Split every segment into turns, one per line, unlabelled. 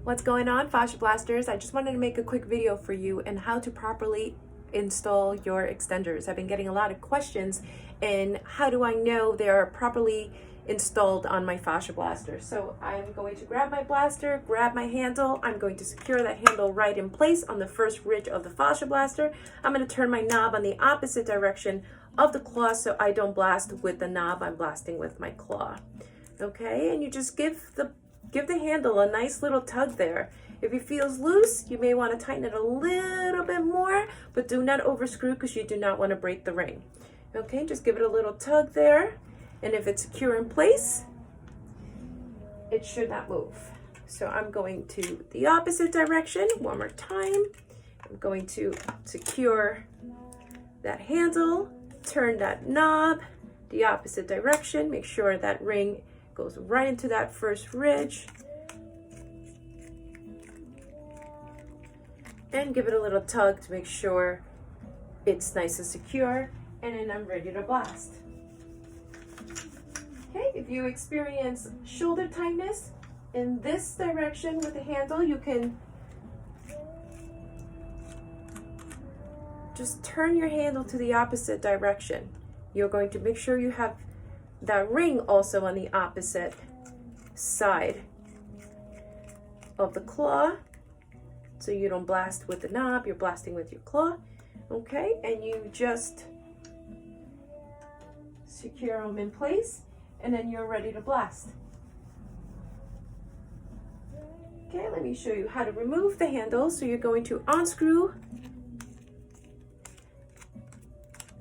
What's going on, Fasciablasters? I just wanted to make a quick video for you on how to properly install your extenders. I've been getting a lot of questions and how do I know they are properly installed on my Fasciablaster. So I'm going to grab my blaster, grab my handle. I'm going to secure that handle right in place on the first ridge of the Fasciablaster. I'm going to turn my knob on the opposite direction of the claw so I don't blast with the knob, I'm blasting with my claw. Okay, and you just give the handle a nice little tug there. If it feels loose, you may want to tighten it a little bit more, but do not overscrew because you do not want to break the ring. Okay, just give it a little tug there, and if it's secure in place, it should not move. So I'm going to the opposite direction one more time. I'm going to secure that handle, turn that knob the opposite direction, make sure that ring goes right into that first ridge, and give it a little tug to make sure it's nice and secure, and then I'm ready to blast. Okay, if you experience shoulder tightness in this direction with the handle, you can just turn your handle to the opposite direction. You're going to make sure you have that ring also on the opposite side of the claw, so you don't blast with the knob, you're blasting with your claw. Okay, and you just secure them in place, and then you're ready to blast. Okay, let me show you how to remove the handle. So you're going to unscrew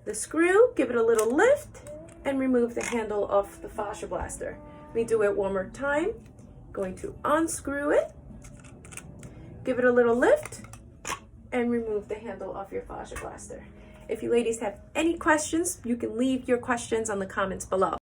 the screw, give it a little lift, and remove the handle off the Fasciablaster. Let me do it one more time. Going to unscrew it, give it a little lift, and remove the handle off your Fasciablaster. If you ladies have any questions, you can leave your questions on the comments below.